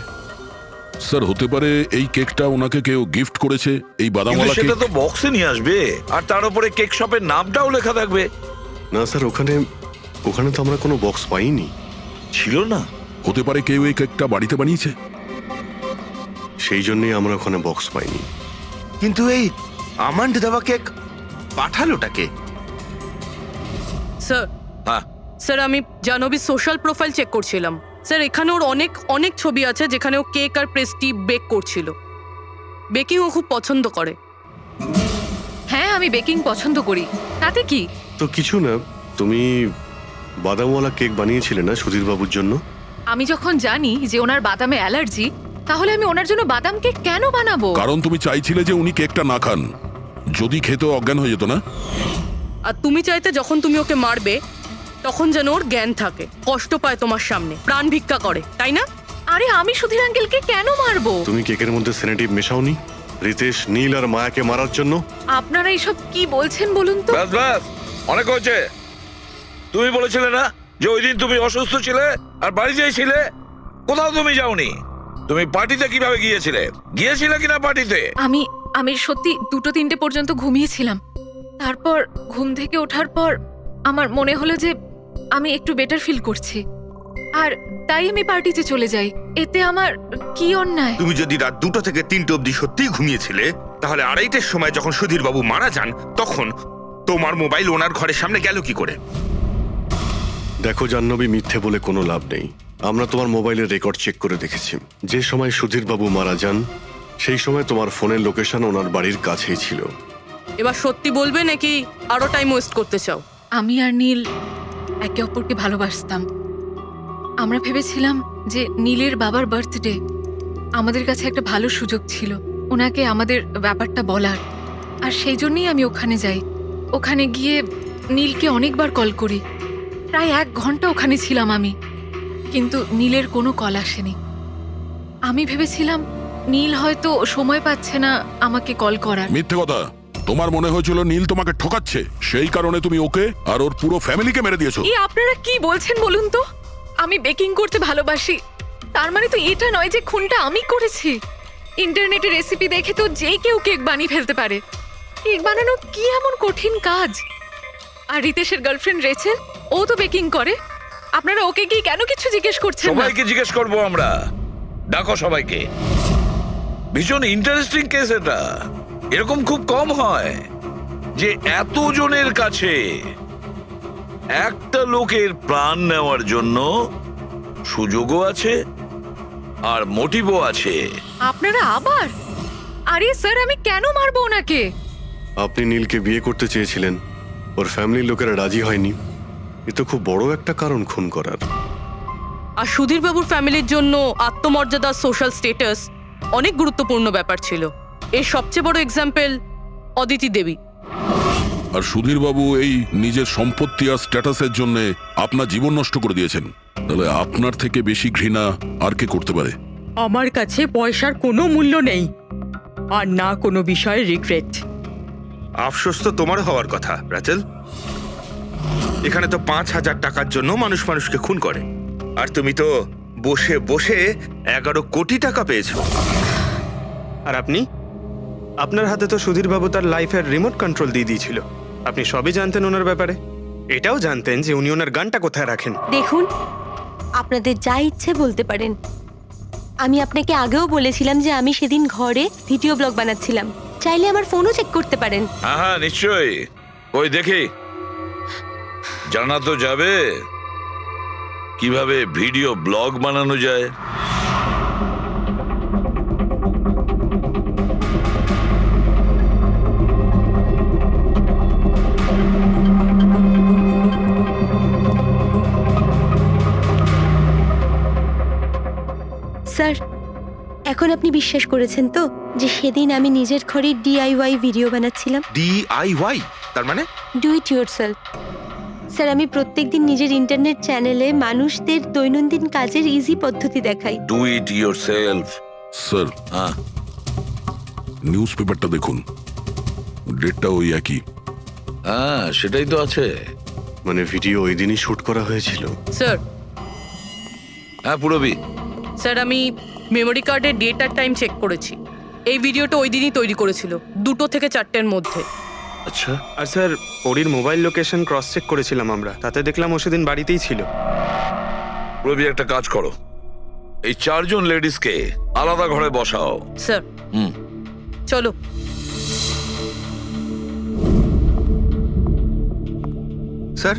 স্যার, হতে পারে এই কেকটা ওনাকে কেউ গিফট করেছে, এই কিন্তু বাদামওয়ালা সেটা কেক। তো বক্সে নিয়ে আসবে, আর তার উপরে কেক শপের নামটাও লেখা থাকবে। না স্যার, ওখানে তো আমরা কোনো বক্স পাইনি। ছিল না? হতে পারে কেউ এই কেকটা বাড়িতে বানিয়েছে, সেই জন্যই আমরা ওখানে বক্স পাইনি। কিন্তু এই আমন্ড দেওয়া কেক পাঠালোটাকে? স্যার, হ্যাঁ, স্যার আমি জাহ্নবীর সোশ্যাল প্রোফাইল চেক করছিলাম। স্যার, এখানে ওর অনেক অনেক ছবি আছে যেখানে ও কেক আর পেস্ট্রি বেক করছিল। বেকিং ও খুব পছন্দ করে। হ্যাঁ, আমি বেকিং পছন্দ করি, তাতে কি? তো কিছু না, তুমি বাদামওয়ালা কেক বানিয়েছিলে না সুধীর বাবুর জন্য? আমি যখন জানি যে ওনার বাদামে অ্যালার্জি, তাহলে আমি ওনার জন্য বাদাম কেক কেন বানাবো? কারণ তুমি চাইছিলে যে উনি কেকটা না খান, যদি খেতে অজ্ঞান হয়ে যেত না। আর তুমি চাইতে যখন তুমি ওকে মারবে তখন যেন ওর জ্ঞান থাকে, কষ্ট পায় তোমার সামনে, প্রাণ ভিক্ষা করে, তাই না? আরে আমি সুধীর আঙ্কেলকে কেন মারবো? তুমি কেকের মধ্যে সেনেটিভ মেশাওনি রিতেশ, নীল আর মায়াকে মারার জন্য? আপনারা এইসব কি বলছেন বলুন তো? ব্যাস ব্যাস, অনেক হয়েছে। তুমি বলেছিলে না যে ওই দিন তুমি অসুস্থ ছিলে আর বাড়িতেই ছিলে? কোথাও তুমি যাওনি। তুমি পার্টিতে কিভাবে গিয়েছিলে কিনা পার্টিতে? আমি সত্যি 2-3টে পর্যন্ত ঘুমিয়েছিলাম। তারপর ঘুম থেকে ওঠার পর আমার মনে হলো যে আমি একটু বেটার ফিল করছি, আর তাই আমি পার্টিতে চলে যাই। এতে আমার কি অন্যায়? তুমি যদি রাত 2টা থেকে 3টে অবধি সত্যিই ঘুমিয়েছিলে, তাহলে 2:30টার সময় যখন সুধীর বাবু মারা যান তখন তোমার মোবাইল ওনার ঘরের সামনে গেল কি করে? দেখো জাহ্নবী, মিথ্যে বলে কোনো লাভ নেই। আমরা তোমার মোবাইলের রেকর্ড চেক করে দেখেছি। যে সময় সুধীর বাবু মারা যান সেই সময় তোমার ফোনের লোকেশন ওনার বাড়ির কাছেই ছিল। এবার সত্যি বলবে নাকি আরো টাইম ওয়েস্ট করতে চাও? আমি আর নীল একে অপরকে ভালোবাসতাম। আমরা ভেবেছিলাম যে নীলের বাবার বার্থডে, আমাদের কাছে একটা ভালো সুযোগ ছিল ওনাকে আমাদের ব্যাপারটা বলার। আর সেই জন্যই আমি ওখানে যাই। ওখানে গিয়ে নীলকে অনেকবার কল করি। প্রায় 1 ঘন্টা ওখানে ছিলাম আমি, কিন্তু নীলের কোনো কল আসেনি। আমি ভেবেছিলাম নীল হয়তো সময় পাচ্ছে না আমাকে কল করার। মিথ্যে কথা। তোমার মনে হয়েছিল নীল তোমাকে ঠকাচ্ছে, সেই কারণে তুমি ওকে আর ওর পুরো ফ্যামিলিকে মেরে দিয়েছো। এই আপনারা কি বলছেন বলুন তো? আমি বেকিং করতে ভালোবাসি, তার মানে তো এটা নয় যে খুনটা আমি করেছি। ইন্টারনেটে রেসিপি দেখে তো যে কেউ কেক বানিয়ে ফেলতে পারে। কেক বানানো কি এমন কঠিন কাজ? আর রিতেশের গার্লফ্রেন্ড রেচেল, ও তো বেকিং করে। আপনারা ওকে কি কেন কিছু জিজ্ঞেস করছেন না? সবাইকে জিজ্ঞেস করবো আমরা। ডাকো সবাইকে। ভীষণ ইন্টারেস্টিং কেস এটা। এরকম খুব কম হয় যে এতজনের কাছে একটা লোকের প্রাণ নেওয়ার জন্য সুযোগও আছে আর মোটিভও আছে। আপনারা আবার? আরে স্যার, আমি কেন মারবো ওনাকে? আপনি নীলকে বিয়ে করতে চেয়েছিলেন, ওর ফ্যামিলির লোকেরা রাজি হয়নি। এ তো খুব বড় একটা কারণ খুন করার। আর সুধীর বাবুর ফ্যামিলির জন্য আত্মমর্যাদা, সোশ্যাল স্ট্যাটাস অনেক গুরুত্বপূর্ণ ব্যাপার ছিল। এর সবচেয়ে বড় এক্সাম্পল অদিতি দেবী। আর সুধীর বাবু এই নিজের সম্পত্তি আর স্ট্যাটাসের জন্য আপনার জীবন নষ্ট করে দিয়েছেন। তাহলে আপনার থেকে বেশি ঘৃণা আর কে করতে পারে? আমার কাছে পয়সার কোনো মূল্য নেই, আর না কোনো বিষয়ে রিগ্রেট। আফসোস তো তোমার হওয়ার কথা রাচেল। এখানে তো 5,000 টাকার জন্য মানুষ মানুষকে খুন করে, আর তুমি তো বসে বসে 11 কোটি টাকা পেয়েছো। আর আপনি? আপনার হাতে তো সুধীর বাবু তার লাইফের রিমোট কন্ট্রোল দিয়ে দিয়েছিল। আপনি সবই জানতেন ওনার ব্যাপারে। এটাও জানতেন যে উনি ওনার গানটা কোথায় রাখেন। দেখুন, আপনাদের যা ইচ্ছে বলতে পারেন। আমি আপনাকে আগেও বলেছিলাম যে আমি সেদিন ঘরে ভিডিও ব্লগ বানাচ্ছিলাম। চাইলে আমার ফোনও চেক করতে পারেন। হ্যাঁ হ্যাঁ, নিশ্চয়ই। ওই দেখি, জানা তো যাবে কিভাবে ভিডিও ব্লগ বানানো যায়। স্যার, এখন আপনি বিশ্বাস করেছেন তো যে সেদিন আমি নিজের ঘরে DIY ভিডিও বানাচ্ছিলাম? DIY তার মানে? Do it yourself. স্যার, আমি প্রত্যেকদিন নিজের ইন্টারনেট চ্যানেলে মানুষদের দৈনন্দিন কাজের ইজি পদ্ধতি দেখাই। Do it yourself. স্যার, হ্যাঁ, নিউজ পেপারটা দেখুন, ডেটটা ওই একই। হ্যাঁ সেটাই তো আছে। মানে ভিডিও ওই দিনই শুট করা হয়েছিল। স্যার, হ্যাঁ পুরবি। স্যার আমি মেমোরি কার্ডের ডেট আর টাইম চেক করেছি। এই ভিডিওটা ওই দিনই তৈরি করেছিল, 2টো থেকে 4টের মধ্যে। আচ্ছা, আর স্যার, ওরির মোবাইল লোকেশন ক্রস চেক করেছিলাম আমরা, তাতে দেখলাম ও সেদিন বাড়িতেই ছিল। পুরবি একটা কাজ করো, এই 4 জন লেডিসকে আলাদা ঘরে বসাও। স্যার, হুম, চলো। স্যার,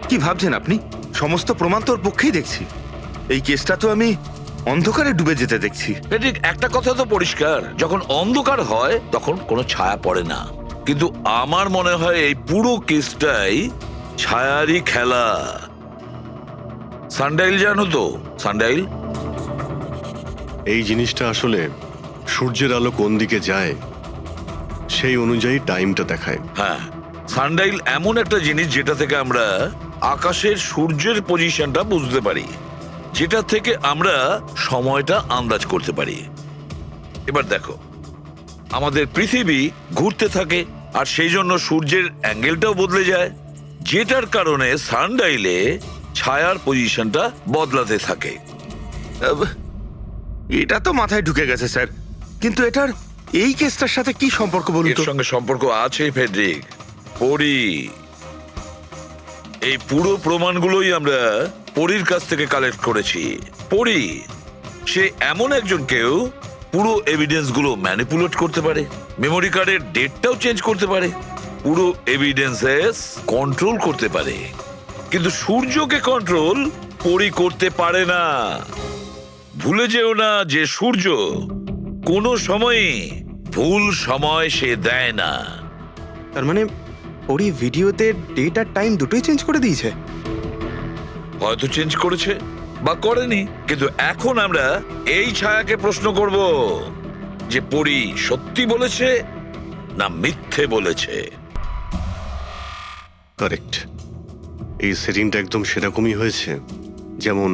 কি ভাবছেন আপনি? সমস্ত প্রমাণ তোর পক্ষেই দেখছি। এই কেসটা তো আমি অন্ধকারে ডুবে যেতে দেখছি। ঠিক একটা কথা তো পরিষ্কার, যখন অন্ধকার হয় তখন কোনো ছায়া পড়ে না। কিন্তু আমার মনে হয় এই পুরো কেসটাই ছায়ারই খেলা। সানডাইল জানো তো? সানডাইল এই জিনিসটা আসলে সূর্যের আলো কোন দিকে যায় সেই অনুযায়ী টাইমটা দেখায়। হ্যাঁ, সানডাইল এমন একটা জিনিস যেটা থেকে আমরা আকাশের সূর্যের পজিশনটা বুঝতে পারি, যেটা থেকে আমরা সময়টা আন্দাজ করতে পারি। এবার দেখো, আমাদের পৃথিবী ঘুরতে থাকে আর সেই জন্য সূর্যের অ্যাঙ্গেলটাও বদলে যায়, যেটার কারণে সানডাইলে ছায়ার পজিশনটা বদলাতে থাকে। এটা তো মাথায় ঢুকে গেছে স্যার, কিন্তু এটার এই কেসটার সাথে কি সম্পর্ক বলুন এর তো? সঙ্গে সম্পর্ক আছে ফেডরিক। পরি, এই পুরো প্রমাণগুলোই আমরা পরীর কাছ থেকে কালেক্ট করেছি। পরি সে এমন একজন কেউ পুরো এভিডেন্স গুলো ম্যানিপুলেট করতে পারে, মেমোরি কার্ডের ডেটটাও চেঞ্জ করতে পারে, পুরো এভিডেন্সেস কন্ট্রোল করতে পারে। কিন্তু সূর্যকে কন্ট্রোল পরি করতে পারে না। ভুলে যেও না যে সূর্য কোনো সময়ই ভুল সময় সে দেয় না। তার মানে ওরি ভিডিওতে ডেট আর টাইম দুটোই চেঞ্জ করে দিয়েছে? হয়তো চেঞ্জ করেছে বা করেনি, কিন্তু এখন আমরা এই ছায়াকে প্রশ্ন করব যে পরি সত্যি বলেছে না মিথ্যে বলেছে? কারেক্ট। এই সেটিংটা একদম সেরকমই হয়েছে যেমন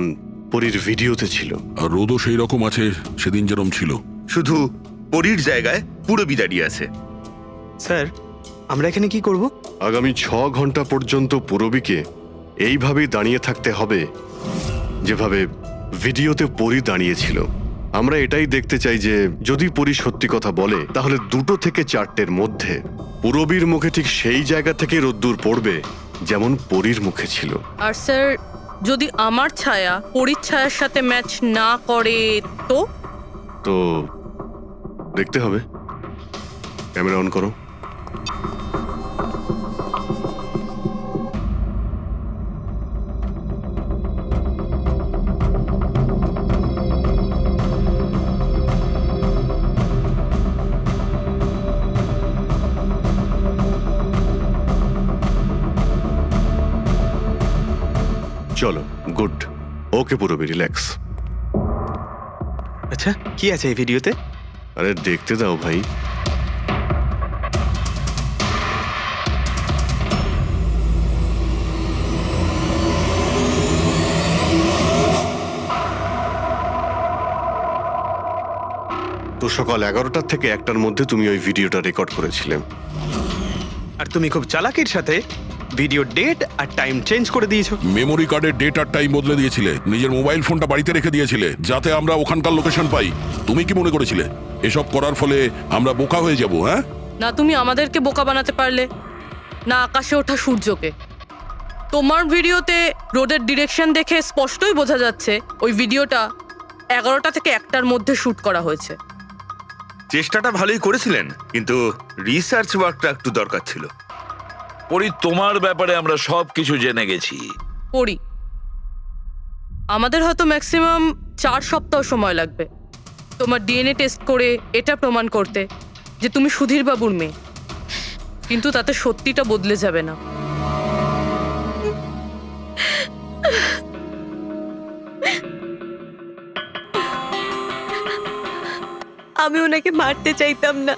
পরীর ভিডিওতে ছিল। আর রোদও সেই রকম আছে সেদিন যেরকম ছিল। শুধু পরীর জায়গায় পুরবি দাঁড়িয়ে আছে। স্যার আমরা এখানে কি করব? আগামী 6 ঘন্টা পর্যন্ত পুরবীকে এইভাবেই দাঁড়িয়ে থাকতে হবে যেভাবে ভিডিওতে পরী দাঁড়িয়েছিল। আমরা এটাই দেখতে চাই যে যদি পরী সত্যি কথা বলে তাহলে 2 থেকে 4টের মধ্যে পুরবীর মুখে ঠিক সেই জায়গা থেকে রোদ্দুর পড়বে যেমন পরীর মুখে ছিল। আর স্যার যদি আমার ছায়া পরীর ছায়ার সাথে ম্যাচ না করে তো? তো দেখতে হবে। ক্যামেরা অন করো। চলো, গুড। ওকে পুরবী, রিল্যাক্স। আচ্ছা কি আছে এই ভিডিওতে? আরে দেখতে দাও ভাই। তো সকাল 11টা থেকে 1টার মধ্যে তুমি ওই ভিডিওটা রেকর্ড করেছিলে। আর তুমি খুব চালাকির সাথে ভিডিও ডেট আর টাইম চেঞ্জ করে দিয়েছো। মেমোরি কার্ডের ডেট আর টাইম বদলে দিয়েছিলে, নিজের মোবাইল ফোনটা বাড়িতে রেখে দিয়েছিলে যাতে আমরা ওখানকার লোকেশন পাই। তুমি কি মনে করেছিলে এসব করার ফলে আমরা বোকা হয়ে যাব? হ্যাঁ, না তুমি আমাদেরকে বোকা বানাতে পারলে, না আকাশে ওঠা সূর্যকে। তোমার ভিডিওতে রোডের ডিরেকশন দেখে স্পষ্টই বোঝা যাচ্ছে ওই ভিডিওটা 11টা থেকে 1টার মধ্যে শুট করা হয়েছে। চেষ্টাটা ভালোই করেছিলেন, কিন্তু রিসার্চ ওয়ার্কটা একটু দরকার ছিল। পরি, তোমার ব্যাপারে আমরা সব কিছু জেনে গেছি। পড়ি আমাদের হয়তো ম্যাক্সিমাম 4 সপ্তাহ সময় লাগবে তোমার ডিএনএ টেস্ট করে এটা প্রমাণ করতে যে তুমি সুধীর বাবুর মেয়ে, কিন্তু তাতে সত্যিটা বদলে যাবে না। আমি ওনাকে মারতে চাইতাম না,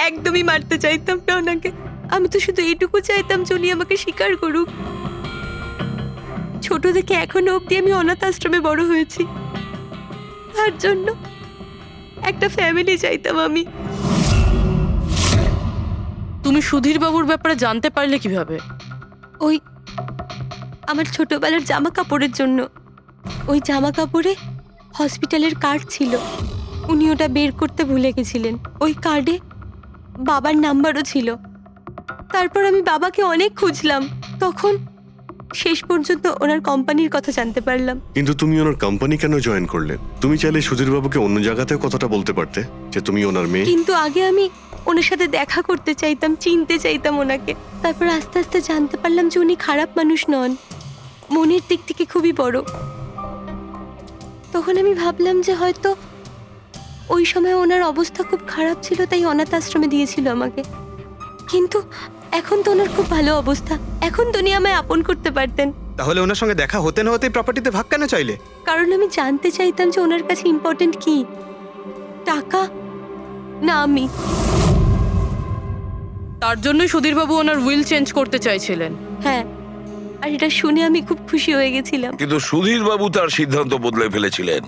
একদমই মারতে চাইতাম না ওনাকে। আমি তো শুধু এইটুকু চাইতাম যে উনি আমাকে স্বীকার করুক। ছোট থেকে এখনো অবধি আমি অনাথ আশ্রমে বড় হয়েছি, তার জন্য একটা ফ্যামিলি চাইতাম আমি। তুমি সুধীর বাবুর ব্যাপারে জানতে পারলে কিভাবে? ওই আমার ছোটবেলার জামা কাপড়ের জন্য। ওই জামা কাপড়ে হসপিটালের কার্ড ছিল, উনি ওটা বের করতে ভুলে গেছিলেন। ওই কার্ডে বাবার নাম্বারও ছিল। তারপর আমি বাবাকে অনেক খুঁজলাম, তখন শেষ পর্যন্ত ওনার কোম্পানির কথা জানতে পারলাম। কিন্তু তুমি ওনার কোম্পানি কেন জয়েন করলে? তুমি চাইলে সুধীরবাবুকে অন্য জায়গাতেও কথাটা বলতে পারতে যে তুমি ওনার মেয়ে। কিন্তু আগে আমি ওনার সাথে দেখা করতে চাইতাম, চিনতে চাইতাম ওনাকে। তারপর আস্তে আস্তে জানতে পারলাম যে উনি খারাপ মানুষ নন, মনের দিক থেকে খুবই বড়। তখন আমি ভাবলাম যে হয়তো ওই সময় ওনার অবস্থা খুব খারাপ ছিল, তাই অনাথ আশ্রমে দিয়েছিল আমাকে। কিন্তু এখন তো ওনার খুব ভালো অবস্থা, এখন তো উনি আমায় আপন করতে পারতেন। তাহলে ওনার সঙ্গে দেখা হতে না হতে প্রপার্টিতে ভাগ কেন চাইলে? কারণ আমি জানতে চাইতাম যে ওনার কাছে ইম্পর্টেন্ট কি, টাকা না আমি। তার জন্যই সুধীর বাবু ওনার উইল চেঞ্জ করতে চাইছিলেন। হ্যাঁ, আর এটা শুনে আমি খুব খুশি হয়ে গেছিলাম। কিন্তু সুধীর বাবু তার সিদ্ধান্ত বদলে ফেলেছিলেন,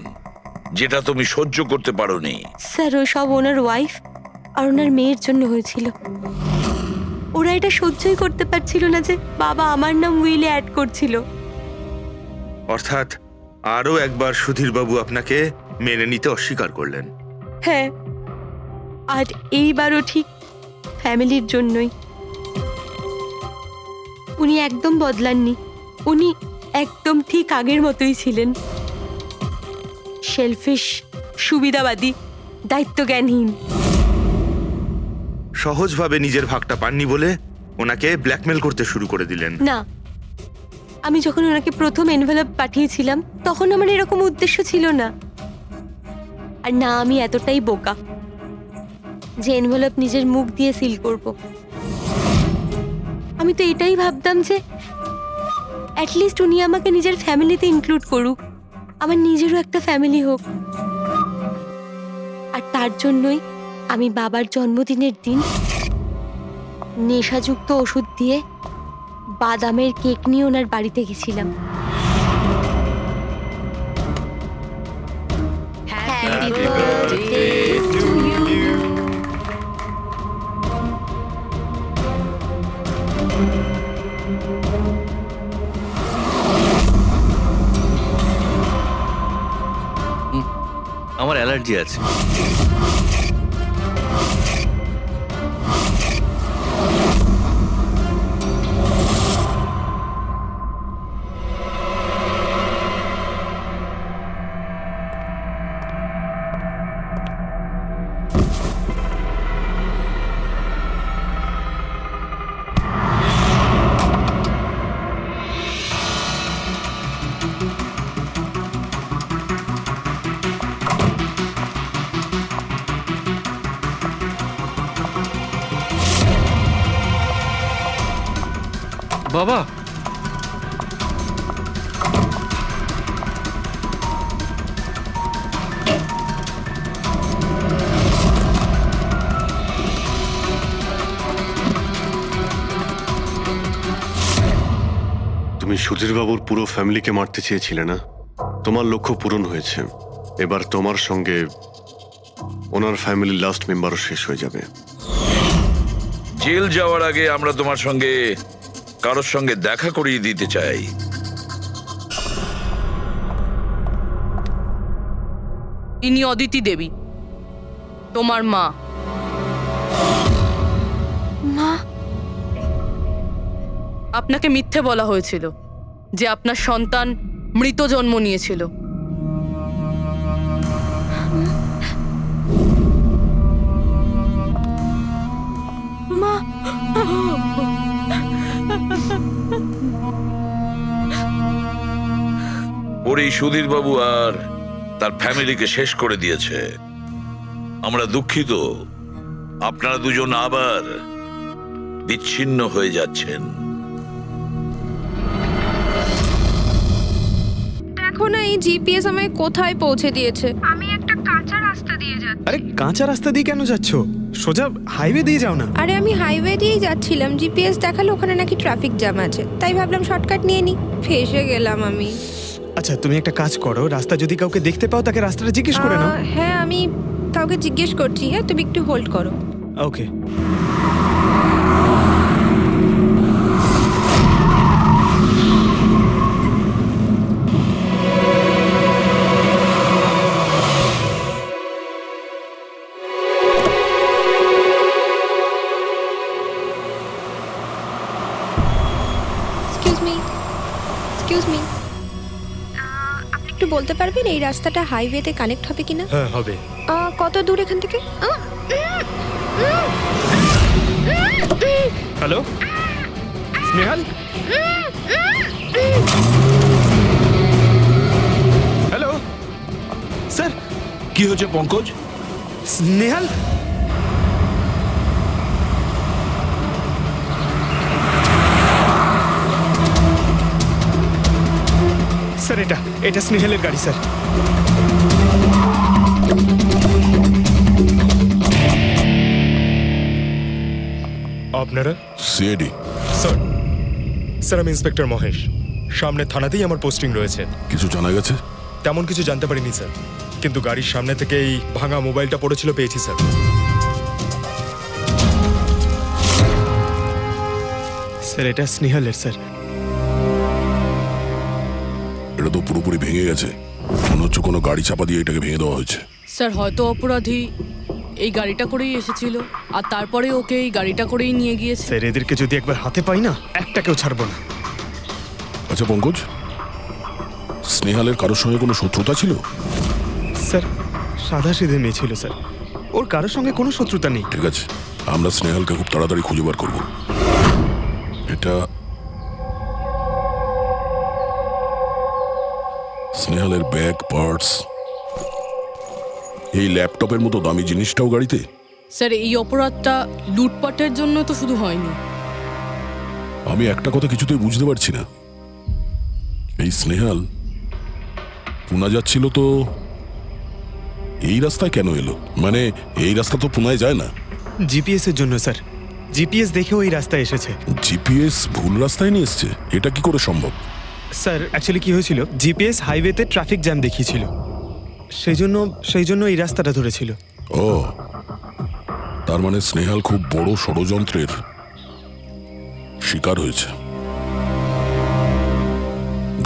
যেটা তুমি সহ্য করতে পারোনি। স্যার ও সব ওনার ওয়াইফ আর ওনার মেয়ের জন্য হয়েছিল। ওরা এটা সহ্যই করতে পারছিল না যে বাবা আমার নাম উইলে অ্যাড করছিল। অর্থাৎ আরও একবার সুধীর বাবু আপনাকে মেনে নিতে অস্বীকার করলেন। হ্যাঁ, আর এইবারও ঠিক ফ্যামিলির জন্যই। উনি একদম বদলাননি, উনি একদম ঠিক আগের মতোই ছিলেন। সেলফিশ, সুবিধাবাদী, দায়িত্বজ্ঞানহীন। সহজভাবে নিজের ভাগটা পাননি বলে ওনাকে ব্ল্যাকমেল করতে শুরু করে দিলেন। না, আমি যখন ওনাকে প্রথম এনভেলপ পাঠিয়েছিলাম তখন আমার এরকম উদ্দেশ্য ছিল না। আর না আমি এতটাই বোকা যে এনভেলপ নিজের মুখ দিয়ে সিল করব। আমি তো এটাই ভাবতাম যে অ্যাটলিস্ট উনি আমাকে নিজের ফ্যামিলিতে ইনক্লুড করুক, আমার নিজেরও একটা ফ্যামিলি হোক। আর তার জন্যই আমি বাবার জন্মদিনের দিন নেশাযুক্ত ওষুধ দিয়ে বাদামের কেক নিয়ে ওনার বাড়িতে গেছিলাম। Happy birthday to you. আমার অ্যালার্জি আছে। বাবা, তুমি সুধীরবাবুর পুরো ফ্যামিলিকে মারতে চেয়েছিলে না? তোমার লক্ষ্য পূরণ হয়েছে। এবার তোমার সঙ্গে ওনার ফ্যামিলির লাস্ট মেম্বারও শেষ হয়ে যাবে। জেল যাওয়ার আগে আমরা তোমার সঙ্গে কারোর সঙ্গে দেখা করিয়ে দিতে চাই। ইনি অদিতি দেবী, তোমার মা। মা, আপনাকে মিথ্যে বলা হয়েছিল যে আপনার সন্তান মৃত জন্ম নিয়েছিল। মা, ওর এই সুধীর বাবু আর তার ফ্যামিলিকে শেষ করে দিয়েছে। আমরা দুঃখিত, আপনারা দুজন আবার বিচ্ছিন্ন হয়ে যাচ্ছেন। দেখো না এই জিপিএস আমায় কোথায় পৌঁছে দিয়েছে। আমি একটা কাঁচা রাস্তা দিয়ে যাচ্ছি। আরে কাঁচা রাস্তা দিয়ে কেন যাচ্ছ? সোজা হাইওয়ে দিয়ে যাও না। আরে আমি হাইওয়ে দিয়েই যাচ্ছিলাম, জিপিএস দেখালো ওখানে নাকি ট্রাফিক জ্যাম আছে, তাই ভাবলাম শর্টকাট নিয়ে নি। ফেসে গেলাম আমি। আচ্ছা তুমি একটা কাজ করো, রাস্তা যদি কাউকে দেখতে পাও তাকে রাস্তাটা জিজ্ঞেস করে নাও। হ্যাঁ আমি কাউকে জিজ্ঞেস করছি। হ্যাঁ তুমি একটু হোল্ড করো। ওকে। এক্সকিউজ মি, এক্সকিউজ মি, আপনি একটু বলতে পারবেন এই রাস্তাটা হাইওয়েতে কানেক্ট হবে কিনা? হ্যাঁ হবে। কত দূর এখান থেকে? Hello Snehal, hello sir. কি হয়েছে পঙ্কজ? স্নেহাল, স্যার এটা স্নেহালের গাড়ি স্যার। আপনারা? সিআইডি। স্যার আমি ইন্সপেক্টর মহেশ। সামনে থানাতেই আমার পোস্টিং রয়েছে। কিছু জানা গেছে? তেমন কিছু জানতে পারিনি স্যার, কিন্তু গাড়ির সামনে থেকে এই ভাঙা মোবাইলটা পড়েছিল, পেয়েছি স্যার। স্যার এটা স্নেহালের স্যার। এটা তো পুরোপুরি ভেঙে গেছে, মনে হচ্ছে কোনো গাড়ি চাপা দিয়ে এটাকে ভেঙে দেওয়া হয়েছে। স্যার হয়তো অপরাধী এই গাড়িটা করেই এসেছিল আর তারপরে ওকে এই গাড়িটা করেই নিয়ে গিয়েছে। স্যার এদেরকে যদি একবার হাতে পাই না, একটাকেও ছাড়বো না। আচ্ছা পঙ্কজ, স্নেহালের কারোর সঙ্গে কোনো শত্রুতা ছিল? স্যার সাদা সিধে মেয়ে ছিল স্যার, ওর কারোর সঙ্গে কোনো শত্রুতা নেই। ঠিক আছে, আমরা স্নেহালকে খুব তাড়াতাড়ি খুঁজে বার করবো। এটা স্নেহালের ব্যাগ, পার্টস, এই ল্যাপটপের মতো দামি জিনিসটাও গাড়িতে। স্যার এই অপরাধটা লুটপাটের জন্য তো শুধু হয়নি। আমি একটা কথা কিছুতেই বুঝতে পারছি না, এই স্নেহাল পুনা যাচ্ছিল তো এই রাস্তায় কেন এলো? মানে এই রাস্তা তো পুনায় যায় না। জিপিএস এর জন্য স্যার, জিপিএস দেখে ওই রাস্তায় এসেছে। জিপিএস ভুল রাস্তায় নিয়ে এসছে? এটা কি করে সম্ভব? স্যার অ্যাকচুয়ালি কি হয়েছিল, জিপিএস হাইওয়েতে ট্রাফিক জ্যাম দেখিয়েছিল, সেই জন্য এই রাস্তাটা ধরেছিল। ও, তার মানে স্নেহাল খুব বড় ষড়যন্ত্রের শিকার হয়েছে।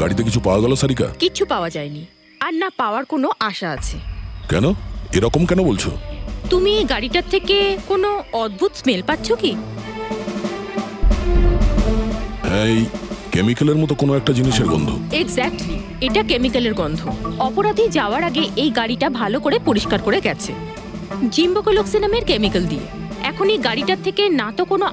গাড়িতে কিছু পাওয়া গেল সারিকা? কিচ্ছু পাওয়া যায়নি, আর না পাওয়ার কোনো আশা আছে। কেন এরকম কেন বলছো? তুমি এই গাড়িটার থেকে কোনো অদ্ভুত স্মেল পাচ্ছ কি? হ্যাঁ, এই কেমিক্যালের মতো কোনো একটা জিনিসের গন্ধ। এক্স্যাক্টলি, এটা কেমিক্যালের গন্ধ। অপরাধী যাওয়ার আগে এই গাড়িটা ভালো করে পরিষ্কার করে গেছে জিম্বোকোলক্সি নামের কেমিক্যাল দিয়ে। এখন এই গাড়িটার থেকে না তো কোনো